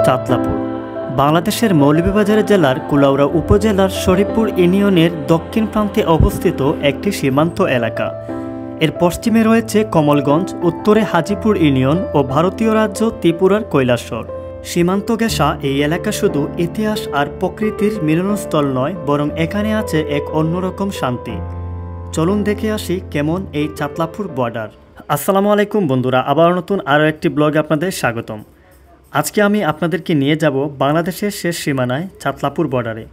চাতলাপুর বাংলাদেশের মৌলভীবাজার জেলার কুলাউড়া উপজেলার শরীফপুর ইউনিয়নের দক্ষিণ প্রান্তে অবস্থিত একটি সীমান্ত এলাকা। এর পশ্চিমে রয়েছে কমলগঞ্জ, উত্তরে হাজিপুর ইউনিয়ন ও ভারতীয় রাজ্য ত্রিপুরার কৈলাসহর। সীমান্ত ঘেঁষা এই এলাকা শুধু ইতিহাস আর প্রকৃতির মিলনস্থল নয়, বরং এখানে আছে এক অন্যরকম শান্তি। চলুন দেখে আসি কেমন এই চাতলাপুর বর্ডার। আসসালামু আলাইকুম বন্ধুরা, আবার নতুন আরও একটি ব্লগে আপনাদের স্বাগতম। আজকে আমি আপনাদেরকে নিয়ে যাব বাংলাদেশের শেষ সীমানায় চাতলাপুর বর্ডারে।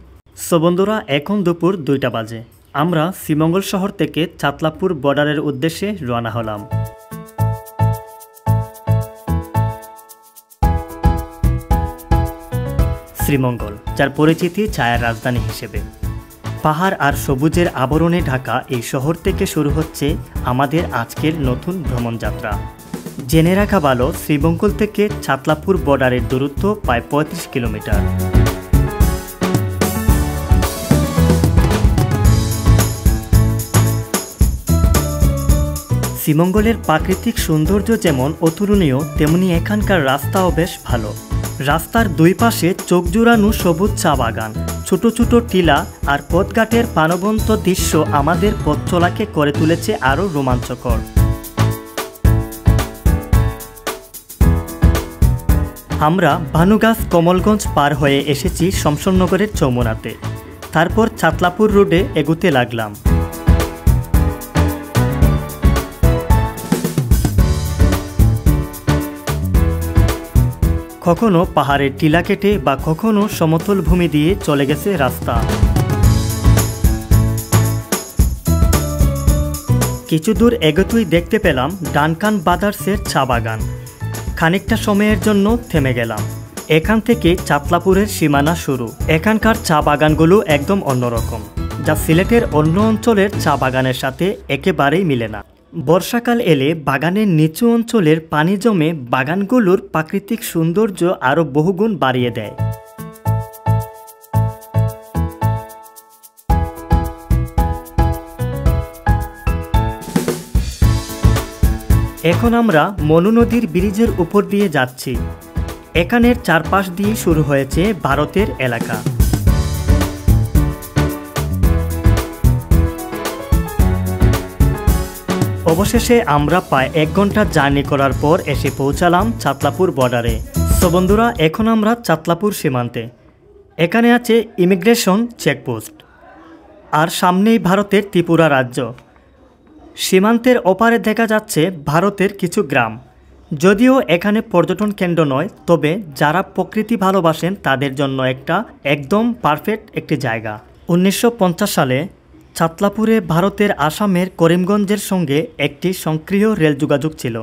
সো বন্ধুরা, এখন দুপুর 2টা বাজে। আমরা শ্রীমঙ্গল শহর থেকে চাতলাপুর বর্ডারের উদ্দেশ্যে রওনা হলাম। শ্রীমঙ্গল, যার পরিচিতি ছায়ার রাজধানী হিসেবে। পাহাড় আর সবুজের আবরণে ঢাকা এই শহর থেকে শুরু হচ্ছে আমাদের আজকের নতুন ভ্রমণযাত্রা। জেনে রাখা ভালো, শ্রীমঙ্গল থেকে চাতলাপুর বর্ডারের দূরত্ব প্রায় 35 কিলোমিটার। শ্রীমঙ্গলের প্রাকৃতিক সৌন্দর্য যেমন অতুলনীয়, তেমনি এখানকার রাস্তাও বেশ ভালো। রাস্তার দুই পাশে চোখ জুড়ানো সবুজ চা বাগান, ছোট ছোট টিলা আর পথঘাটের প্রাণবন্ত দৃশ্য আমাদের পথ চলাকে করে তুলেছে আরও রোমাঞ্চকর। আমরা ভানুগাছ কমলগঞ্জ পার হয়ে এসেছি শমশননগরের চৌমুনাতে। তারপর চাতলাপুর রোডে এগুতে লাগলাম। কখনো পাহাড়ের টিলা কেটে বা কখনো সমতল ভূমি দিয়ে চলে গেছে রাস্তা। কিছু দূর এগোতেই দেখতে পেলাম ডানকান ব্রাদার্সের চা বাগান। খানিকটা সময়ের জন্য থেমে গেলাম। এখান থেকে চাতলাপুরের সীমানা শুরু। এখানকার চা বাগানগুলো একদম অন্যরকম, যা সিলেটের অন্য অঞ্চলের চা বাগানের সাথে একেবারেই মিলে না। বর্ষাকাল এলে বাগানের নিচু অঞ্চলের পানি জমে বাগানগুলোর প্রাকৃতিক সৌন্দর্য আরও বহুগুণ বাড়িয়ে দেয়। এখন আমরা মনু নদীর ব্রিজের উপর দিয়ে যাচ্ছি। এখানের চারপাশ দিয়ে শুরু হয়েছে ভারতের এলাকা। অবশেষে আমরা প্রায় 1 ঘন্টা জার্নি করার পর এসে পৌঁছালাম চাতলাপুর বর্ডারে। সো বন্ধুরা, এখন আমরা চাতলাপুর সীমান্তে। এখানে আছে ইমিগ্রেশন চেকপোস্ট, আর সামনেই ভারতের ত্রিপুরা রাজ্য। সীমান্তের ওপারে দেখা যাচ্ছে ভারতের কিছু গ্রাম। যদিও এখানে পর্যটন কেন্দ্র নয়, তবে যারা প্রকৃতি ভালোবাসেন তাদের জন্য একদম পারফেক্ট একটি জায়গা। 1950 সালে চাতলাপুরে ভারতের আসামের করিমগঞ্জের সঙ্গে একটি সক্রিয় রেল যোগাযোগ ছিল,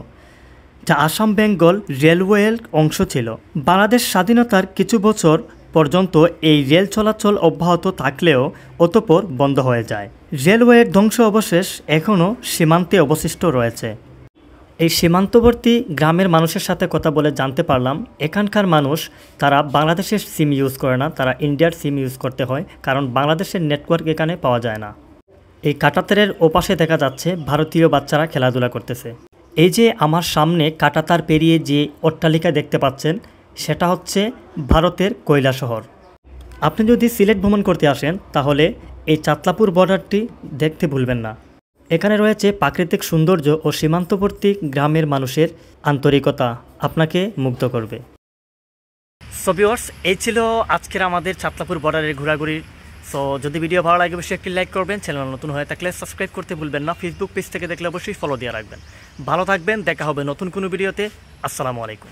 যা আসাম বেঙ্গল রেলওয়ের অংশ ছিল। বাংলাদেশ স্বাধীনতার কিছু বছর পর্যন্ত এই রেল চলাচল অব্যাহত থাকলেও অতঃপর বন্ধ হয়ে যায়। রেলওয়ের ধ্বংস অবশেষ এখনও সীমান্তে অবশিষ্ট রয়েছে। এই সীমান্তবর্তী গ্রামের মানুষের সাথে কথা বলে জানতে পারলাম, এখানকার মানুষ তারা বাংলাদেশের সিম ইউজ করে না, তারা ইন্ডিয়ার সিম ইউজ করতে হয়, কারণ বাংলাদেশের নেটওয়ার্ক এখানে পাওয়া যায় না। এই কাঁটাতারের ওপাশে দেখা যাচ্ছে ভারতীয় বাচ্চারা খেলাধুলা করতেছে। এই যে আমার সামনে কাঁটাতার পেরিয়ে যে অট্টালিকা দেখতে পাচ্ছেন, সেটা হচ্ছে ভারতের কৈলাসহর। আপনি যদি সিলেট ভ্রমণ করতে আসেন তাহলে এই চাতলাপুর বর্ডারটি দেখতে ভুলবেন না। এখানে রয়েছে প্রাকৃতিক সৌন্দর্য ও সীমান্তবর্তী গ্রামের মানুষের আন্তরিকতা আপনাকে মুগ্ধ করবে। সো ভিউয়ার্স, এই ছিল আজকের আমাদের চাতলাপুর বর্ডারের ঘোরাঘুরি। সো যদি ভিডিও ভালো লাগে অবশ্যই একটি লাইক করবেন, চ্যানেল নতুন হয়ে থাকলে সাবস্ক্রাইব করতে ভুলবেন না, ফেসবুক পেজ থেকে দেখলে অবশ্যই ফলো দিয়ে রাখবেন। ভালো থাকবেন, দেখা হবে নতুন কোনো ভিডিওতে। আসসালামু আলাইকুম।